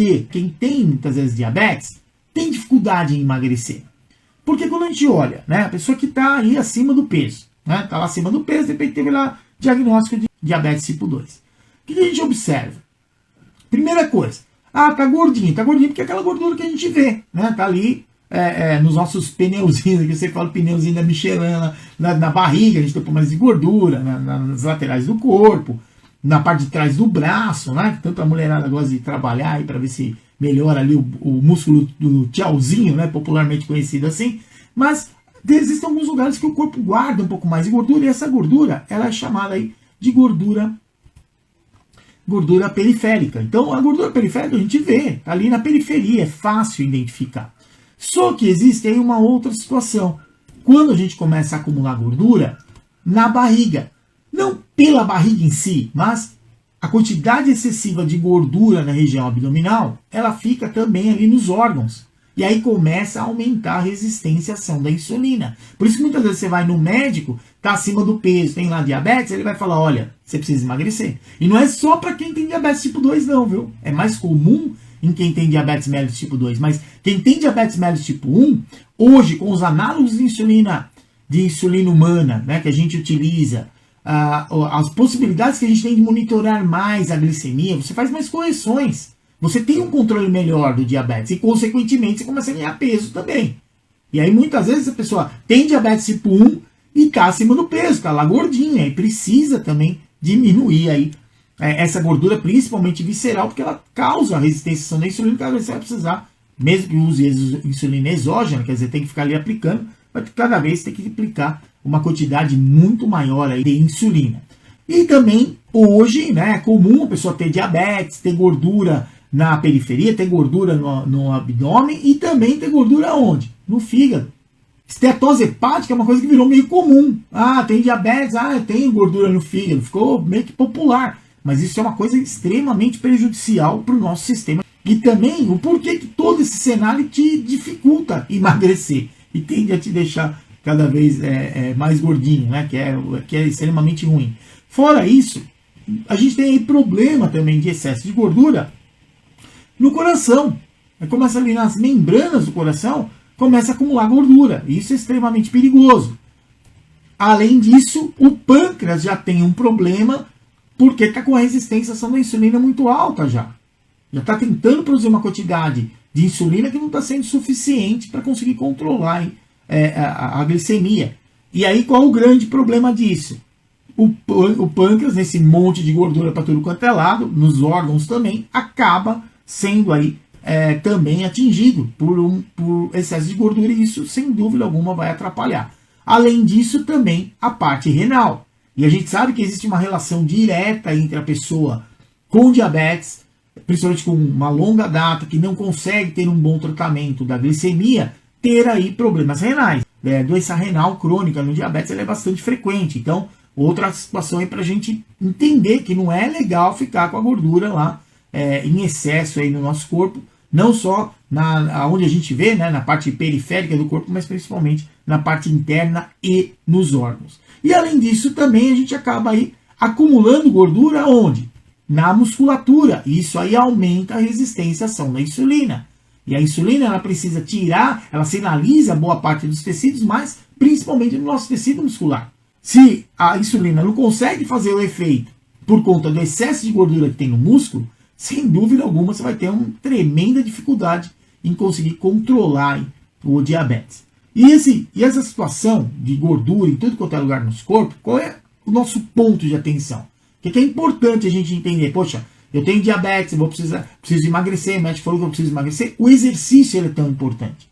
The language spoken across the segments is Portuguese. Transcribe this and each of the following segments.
que quem tem muitas vezes diabetes tem dificuldade em emagrecer? Porque quando a gente olha, né, a pessoa que está aí acima do peso, né, está lá acima do peso, de repente teve lá diagnóstico de diabetes tipo 2. O que a gente observa? Primeira coisa, tá gordinho porque é aquela gordura que a gente vê, né, tá ali nos nossos pneuzinhos, que você fala pneuzinho da Michelin, na barriga, a gente tem um pouco mais de gordura, nas laterais do corpo, na parte de trás do braço, né, que tanto a mulherada gosta de trabalhar aí para ver se melhora ali o músculo do tchauzinho, né, popularmente conhecido assim, mas existem alguns lugares que o corpo guarda um pouco mais de gordura, e essa gordura, ela é chamada aí de gordura periférica. Então, a gordura periférica a gente vê, tá ali na periferia, é fácil identificar. Só que existe aí uma outra situação. Quando a gente começa a acumular gordura na barriga, não pela barriga em si, mas a quantidade excessiva de gordura na região abdominal, ela fica também ali nos órgãos. E aí começa a aumentar a resistência à ação da insulina. Por isso que muitas vezes você vai no médico, está acima do peso, tem lá diabetes, ele vai falar, olha, você precisa emagrecer. E não é só para quem tem diabetes tipo 2 não, viu? É mais comum em quem tem diabetes mellitus tipo 2. Mas quem tem diabetes mellitus tipo 1, hoje com os análogos de insulina humana, né, que a gente utiliza, as possibilidades que a gente tem de monitorar mais a glicemia, você faz mais correções. Você tem um controle melhor do diabetes e, consequentemente, você começa a ganhar peso também. E aí, muitas vezes, a pessoa tem diabetes tipo 1 e está acima do peso, está lá gordinha, e precisa também diminuir aí essa gordura, principalmente visceral, porque ela causa a resistência à ação da insulina, cada vez você vai precisar, mesmo que use insulina exógena, quer dizer, tem que ficar ali aplicando, mas cada vez tem que aplicar uma quantidade muito maior aí de insulina. E também, hoje, né, é comum a pessoa ter diabetes, ter gordura na periferia, ter gordura no abdômen e também ter gordura onde? No fígado. Estetose hepática é uma coisa que virou meio comum. Tem diabetes, tem gordura no fígado. Ficou meio que popular. Mas isso é uma coisa extremamente prejudicial para o nosso sistema. E também o porquê que todo esse cenário te dificulta emagrecer e tende a te deixar cada vez mais gordinho, né? Que é extremamente ruim. Fora isso, a gente tem aí problema também de excesso de gordura no coração. Começa ali nas membranas do coração, começa a acumular gordura. Isso é extremamente perigoso. Além disso, o pâncreas já tem um problema porque está com a resistência à ação da insulina muito alta já. Já está tentando produzir uma quantidade de insulina que não está sendo suficiente para conseguir controlar a glicemia. E aí qual o grande problema disso? O pâncreas, nesse monte de gordura para tudo quanto é lado, nos órgãos também, acaba sendo aí também atingido por excesso de gordura, e isso sem dúvida alguma vai atrapalhar. Além disso, também a parte renal. E a gente sabe que existe uma relação direta entre a pessoa com diabetes, principalmente com uma longa data, que não consegue ter um bom tratamento da glicemia, ter aí problemas renais. Doença renal crônica no diabetes ela é bastante frequente. Então, outra situação aí para a gente entender que não é legal ficar com a gordura lá em excesso aí no nosso corpo, não só onde a gente vê, né, na parte periférica do corpo, mas principalmente na parte interna e nos órgãos. E além disso, também a gente acaba aí acumulando gordura onde? Na musculatura. E isso aí aumenta a resistência à ação da insulina. E a insulina ela precisa tirar, ela sinaliza boa parte dos tecidos, mas principalmente no nosso tecido muscular. Se a insulina não consegue fazer o efeito por conta do excesso de gordura que tem no músculo, sem dúvida alguma você vai ter uma tremenda dificuldade em conseguir controlar o diabetes. E essa situação de gordura em tudo quanto é lugar no nosso corpo, qual é o nosso ponto de atenção? O que é importante a gente entender? Poxa, eu tenho diabetes, eu preciso emagrecer, o médico falou que eu preciso emagrecer. O exercício ele é tão importante.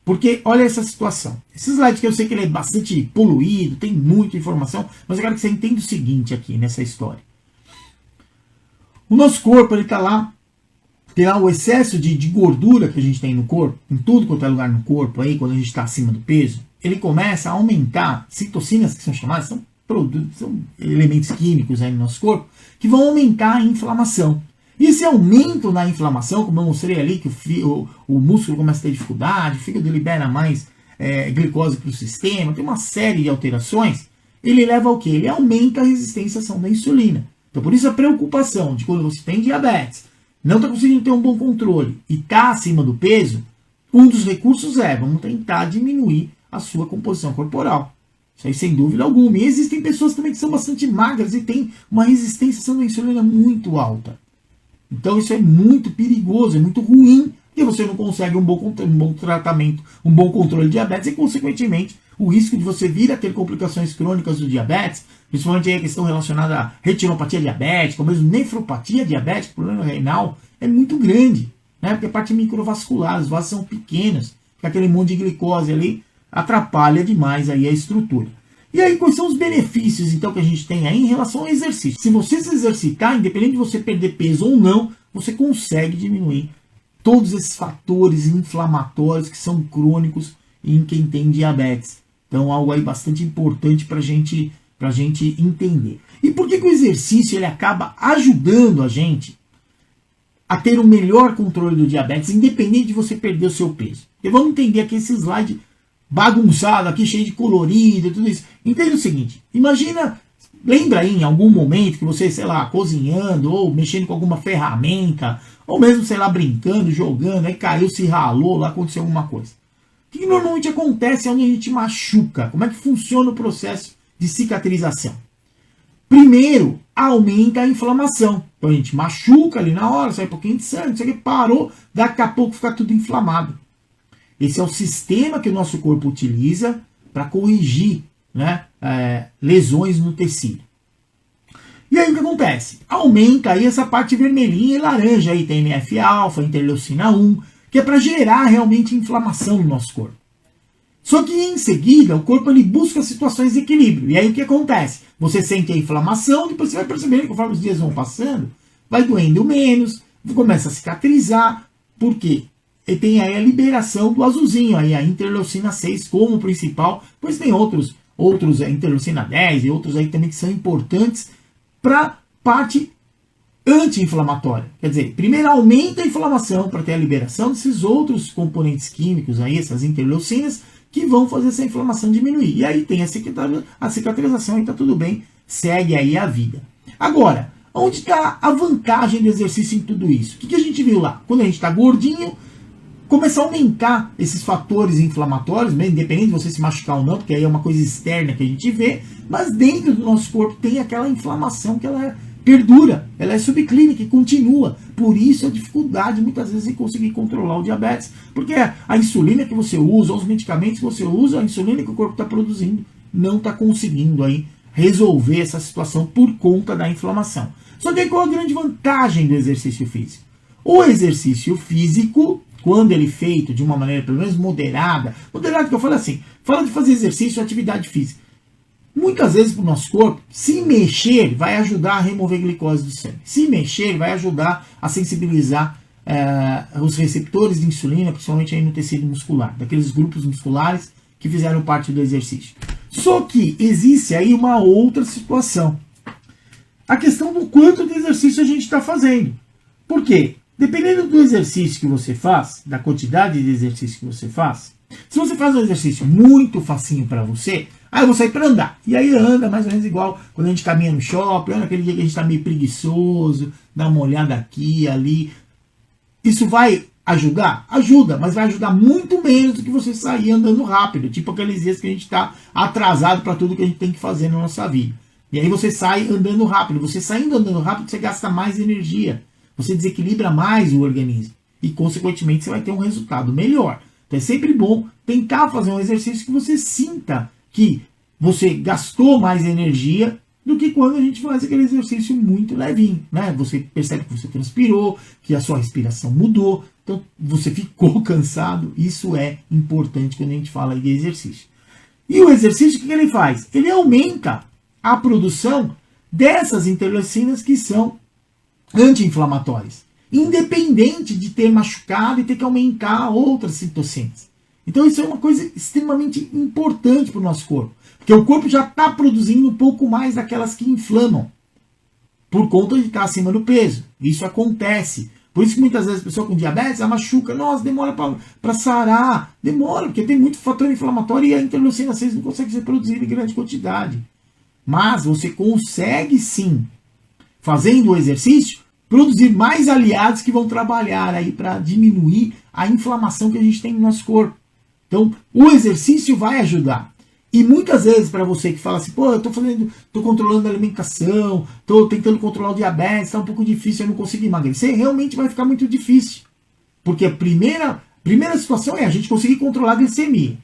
Porque olha essa situação. Esse slide que eu sei que ele é bastante poluído, tem muita informação, mas eu quero que você entenda o seguinte aqui nessa história. O nosso corpo, ele está lá, tem lá o excesso de gordura que a gente tem no corpo, em tudo quanto é lugar no corpo, aí, quando a gente está acima do peso, ele começa a aumentar citocinas, que são chamadas, são elementos químicos aí no nosso corpo, que vão aumentar a inflamação. E esse aumento na inflamação, como eu mostrei ali, que o músculo começa a ter dificuldade, o fígado libera mais glicose para o sistema, tem uma série de alterações, ele leva ao quê? Ele aumenta a resistência à ação da insulina. Então por isso a preocupação de quando você tem diabetes, não está conseguindo ter um bom controle e está acima do peso, um dos recursos vamos tentar diminuir a sua composição corporal. Isso aí sem dúvida alguma. E existem pessoas também que são bastante magras e têm uma resistência à insulina muito alta. Então isso é muito perigoso, é muito ruim, porque você não consegue um bom tratamento, um bom controle de diabetes e, consequentemente, o risco de você vir a ter complicações crônicas do diabetes, principalmente a questão relacionada à retinopatia diabética, ou mesmo nefropatia diabética, problema renal, é muito grande, né? Porque a parte microvascular, os vasos são pequenos, fica aquele monte de glicose ali, atrapalha demais aí a estrutura. E aí, quais são os benefícios, então, que a gente tem aí em relação ao exercício? Se você se exercitar, independente de você perder peso ou não, você consegue diminuir todos esses fatores inflamatórios que são crônicos em quem tem diabetes. Então, algo aí bastante importante para a gente entender. E por que o exercício ele acaba ajudando a gente a ter um melhor controle do diabetes, independente de você perder o seu peso? Porque vamos entender aqui esse slide bagunçado aqui, cheio de colorido e tudo isso. Entenda o seguinte, lembra aí em algum momento que você, sei lá, cozinhando ou mexendo com alguma ferramenta, ou mesmo, sei lá, brincando, jogando, aí caiu, se ralou, lá aconteceu alguma coisa. O que normalmente acontece onde a gente machuca? Como é que funciona o processo de cicatrização? Primeiro, aumenta a inflamação. Então a gente machuca ali na hora, sai um pouquinho de sangue, isso aqui parou, daqui a pouco fica tudo inflamado. Esse é o sistema que o nosso corpo utiliza para corrigir, né, lesões no tecido. E aí o que acontece? Aumenta aí essa parte vermelhinha e laranja, aí tem TNF-alfa, interleucina 1, que é para gerar realmente inflamação no nosso corpo. Só que em seguida o corpo ele busca situações de equilíbrio. E aí o que acontece? Você sente a inflamação, depois você vai percebendo que conforme os dias vão passando, vai doendo menos, começa a cicatrizar. Por quê? E tem aí a liberação do azulzinho, aí a interleucina 6 como principal, pois tem outros a interleucina 10 e outros aí também que são importantes para parte anti-inflamatória. Quer dizer, primeiro aumenta a inflamação para ter a liberação desses outros componentes químicos, aí, essas interleucinas, que vão fazer essa inflamação diminuir. E aí tem a cicatrização e está tudo bem, segue aí a vida. Agora, onde está a vantagem do exercício em tudo isso? O que a gente viu lá? Quando a gente está gordinho, começa a aumentar esses fatores inflamatórios, independente de você se machucar ou não, porque aí é uma coisa externa que a gente vê, mas dentro do nosso corpo tem aquela inflamação que ela perdura, ela é subclínica e continua. Por isso a dificuldade muitas vezes em conseguir controlar o diabetes, porque a insulina que você usa, os medicamentos que você usa, a insulina que o corpo está produzindo, não está conseguindo aí resolver essa situação por conta da inflamação. Só que qual a grande vantagem do exercício físico? O exercício físico, quando ele é feito de uma maneira pelo menos moderada que eu falo assim, fala de fazer exercício e atividade física. Muitas vezes para o nosso corpo, se mexer vai ajudar a remover glicose do sangue. Se mexer vai ajudar a sensibilizar os receptores de insulina, principalmente aí no tecido muscular, daqueles grupos musculares que fizeram parte do exercício. Só que existe aí uma outra situação. A questão do quanto de exercício a gente está fazendo. Por quê? Dependendo do exercício que você faz, da quantidade de exercício que você faz, se você faz um exercício muito facinho para você, aí eu vou sair para andar. E aí anda mais ou menos igual quando a gente caminha no shopping, aquele dia que a gente está meio preguiçoso, dá uma olhada aqui, ali. Isso vai ajudar? Ajuda, mas vai ajudar muito menos do que você sair andando rápido. Tipo aqueles dias que a gente está atrasado para tudo que a gente tem que fazer na nossa vida. E aí você sai andando rápido. Você saindo andando rápido, você gasta mais energia. Você desequilibra mais o organismo. E, consequentemente, você vai ter um resultado melhor. Então é sempre bom tentar fazer um exercício que você sinta que você gastou mais energia do que quando a gente faz aquele exercício muito levinho, né? Você percebe que você transpirou, que a sua respiração mudou, então você ficou cansado. Isso é importante quando a gente fala de exercício. E o exercício, o que ele faz? Ele aumenta a produção dessas interleucinas que são anti-inflamatórias, independente de ter machucado e ter que aumentar outras citocinas. Então isso é uma coisa extremamente importante para o nosso corpo, porque o corpo já está produzindo um pouco mais daquelas que inflamam, por conta de estar acima do peso. Isso acontece. Por isso que muitas vezes a pessoa com diabetes, ela machuca, nossa, demora para sarar, demora, porque tem muito fator inflamatório e a interleucina 6 não consegue ser produzida em grande quantidade. Mas você consegue sim, fazendo o exercício, produzir mais aliados que vão trabalhar aí para diminuir a inflamação que a gente tem no nosso corpo. Então, o exercício vai ajudar. E muitas vezes, para você que fala assim, pô, eu tô controlando a alimentação, tô tentando controlar o diabetes, tá um pouco difícil, eu não consigo emagrecer, realmente vai ficar muito difícil. Porque a primeira situação é a gente conseguir controlar a glicemia.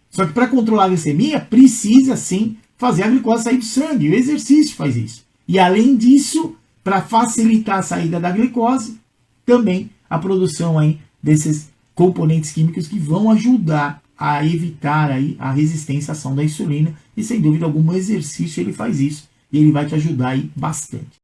Só que para controlar a glicemia, precisa sim fazer a glicose sair do sangue. O exercício faz isso. E além disso, para facilitar a saída da glicose, também a produção aí desses componentes químicos que vão ajudar a evitar aí a resistência à ação da insulina. E sem dúvida alguma, o exercício ele faz isso. E ele vai te ajudar aí bastante.